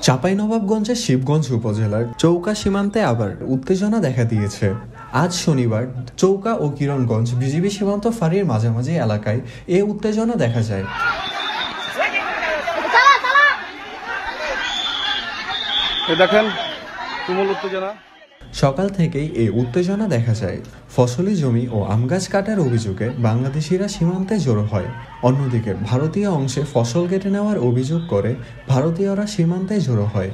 চাঁপাইনবাবগঞ্জের শিবগঞ্জ উপজেলার চৌকা সীমান্তে আবার উত্তেজনা দেখা দিয়েছে। আজ শনিবার চৌকা ও কিরণগঞ্জ বিজিবি সীমান্ত ফাঁড়ির মাঝামাঝি এলাকায় এ উত্তেজনা দেখা যায়। দেখেন তুমুল উত্তেজনা। সকাল থেকেই এই উত্তেজনা দেখা যায়। ফসলি জমি ও আম গাছ কাটার অভিযোগে বাংলাদেশিরা সীমান্তে জড়ো হয়। অন্যদিকে ভারতীয় অংশে ফসল কেটে নেওয়ার অভিযোগ করে ভারতীয়রা সীমান্তে জড়ো হয়।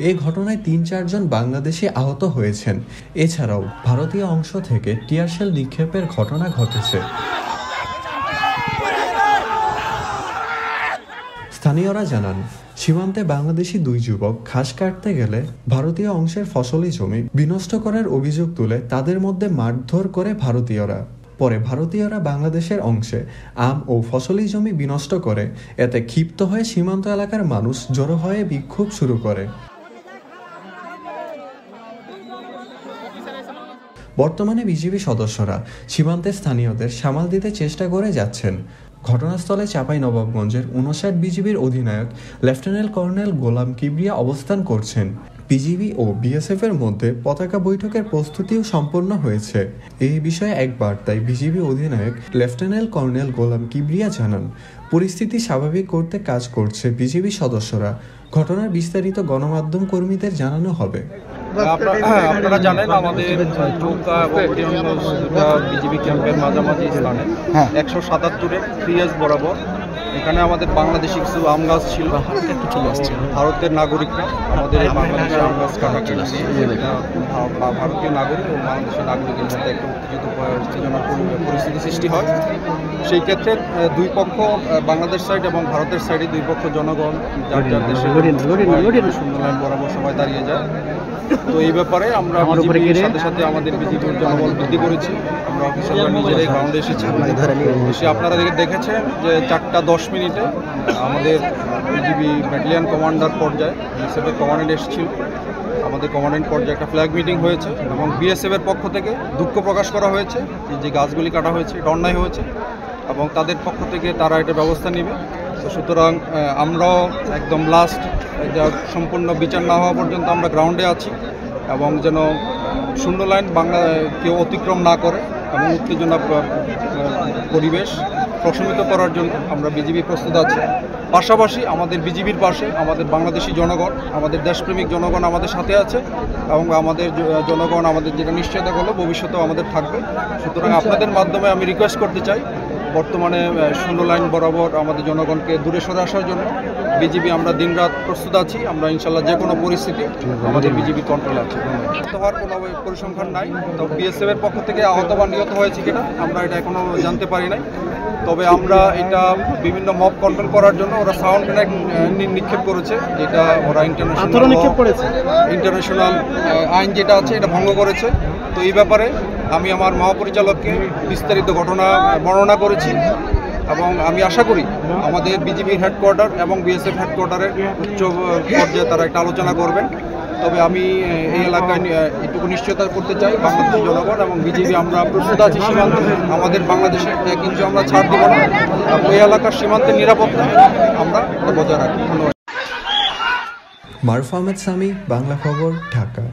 এই ঘটনায় ৩-৪ জন বাংলাদেশি আহত হয়েছেন। এছাড়াও ভারতীয় অংশ থেকে টিয়ারশেল নিক্ষেপের ঘটনা ঘটেছে। স্থানীয়রা জানান, সীমান্তে বাংলাদেশি 2 যুবক ঘাস কাটতে গেলে ভারতীয় অংশের ফসলি জমি বিনষ্ট করার অভিযোগ তুলে তাদের মধ্যে মারধর করে ভারতীয়রা। পরে ভারতীয়রা বাংলাদেশের অংশে আম ও ফসলি জমি বিনষ্ট করে। এতে ক্ষিপ্ত হয়ে সীমান্ত এলাকার মানুষ জড়ো হয়ে বিক্ষোভ শুরু করে। বর্তমানে বিজিবি সদস্যরা সীমান্তে স্থানীয়দের সামাল দিতে চেষ্টা করে যাচ্ছেন। ঘটনাস্থলে চাঁপাইনবাবগঞ্জের 59 বিজিবির অধিনায়ক লেফটেন্যান্ট কর্নেল গোলাম কিবরিয়া অবস্থান করছেন। বিজিবি ও বিএসএফ এর মধ্যে পতাকা বৈঠকের প্রস্তুতিও সম্পন্ন হয়েছে। এই বিষয়ে এক বার্তায় বিজিবি অধিনায়ক লেফটেন্যান্ট কর্নেল গোলাম কিবরিয়া জানান, পরিস্থিতি স্বাভাবিক করতে কাজ করছে বিজিবি সদস্যরা। ঘটনার বিস্তারিত গণমাধ্যম কর্মীদের জানানো হবে। আপনারা জানেন আমাদের চৌকা এবং বিজিবি ক্যাম্পের মাঝামাঝি স্থানে 177-এর 3S বরাবর এখানে আমাদের বাংলাদেশি কিছু আম গাছ ছিল। ভারতের নাগরিকরা আমাদের এই বাংলাদেশি আম গাছ কাটা চলেছে। ভারতীয় নাগরিক ও বাংলাদেশের নাগরিকের মধ্যে একটা উত্তেজনার পরিস্থিতি সৃষ্টি হয়। সেই ক্ষেত্রে দুই পক্ষ, বাংলাদেশ সাইড এবং ভারতের সাইডে দুই পক্ষ জনগণ যার যার দেশে শূন্য লাইন বরাবর সবাই দাঁড়িয়ে যায়। তো এই ব্যাপারে আমরা বিজিবির সাথে সাথে আমাদের বিজিবির জনবল বৃদ্ধি করেছি। আমরা অফিসাররা নিজেরাই গ্রাউন্ডে এসেছি। আপনারা দেখেছেন যে 4:10 আমাদের বিজিবি ব্যাটালিয়ন কমান্ডার পর্যায়ে বিএসএফের কমান্ডেন্ট এসেছিল। আমাদের কমান্ডেন্ট পর্যায়ে একটা ফ্ল্যাগ মিটিং হয়েছে এবং বিএসএফের পক্ষ থেকে দুঃখ প্রকাশ করা হয়েছে যে গাছগুলি কাটা হয়েছে, এটা অন্যায় হয়েছে এবং তাদের পক্ষ থেকে তারা এটা ব্যবস্থা নেবে। তো সুতরাং আমরাও একদম লাস্ট সম্পূর্ণ বিচার না হওয়া পর্যন্ত আমরা গ্রাউন্ডে আছি এবং যেন শূন্য লাইন কেউ অতিক্রম না করে এবং উত্তেজনা পরিবেশ প্রশমিত করার জন্য আমরা বিজিবি প্রস্তুত আছি। পাশাপাশি আমাদের বিজিবির পাশে আমাদের বাংলাদেশি জনগণ, আমাদের দেশপ্রেমিক জনগণ আমাদের সাথে আছে এবং আমাদের জনগণ আমাদের যেটা নিশ্চয়তা করলো ভবিষ্যতেও আমাদের থাকবে। সুতরাং আপনাদের মাধ্যমে আমি রিকোয়েস্ট করতে চাই, বর্তমানে শূন্য লাইন বরাবর আমাদের জনগণকে দূরে সরে আসার জন্য বিজিবি আমরা দিনরাত প্রস্তুত আছি। আমরা ইনশাল্লাহ যে কোনো পরিস্থিতি আমাদের বিজিবি কন্ট্রোলে আছে। আহত হওয়ার কোনো পরিসংখ্যান নাই, তো বিএসএফের পক্ষ থেকে আহত বা নিহত হয়েছে কিনা আমরা এটা এখনও জানতে পারি নাই। তবে আমরা এটা বিভিন্ন মব কন্ট্রোল করার জন্য ওরা সাউন্ড গ্রেনেড নিক্ষেপ করেছে, যেটা ওরা ইন্টারন্যাশনাল আইন যেটা আছে এটা ভঙ্গ করেছে। তো এই ব্যাপারে আমি আমার মহাপরিচালককে বিস্তারিত ঘটনা বর্ণনা করেছি এবং আমি আশা করি আমাদের বিজিবির হেডকোয়ার্টার এবং বিএসএফ হেডকোয়ার্টারের উচ্চ পর্যায়ে তারা একটা আলোচনা করবেন। তবে আমি এই এলাকায় এটুকু নিশ্চয়তা করতে চাই, বাংলাদেশি জনগণ এবং বিজিবি আমরা প্রস্তুত আছি। সীমান্ত আমাদের বাংলাদেশে 1 ইঞ্চি আমরা ছাড় দিব না। এই এলাকার সীমান্তের নিরাপত্তা আমরা বজায় রাখি। ধন্যবাদ। মারুফ আহমেদ সামি, বাংলা খবর, ঢাকা।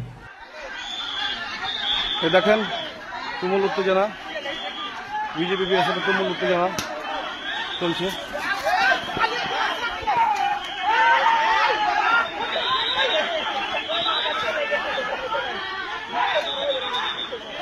দেখেন তুমুল উত্তেজনা, বিজেপি বিএসএফ তুমুল উত্তেজনা চলছে।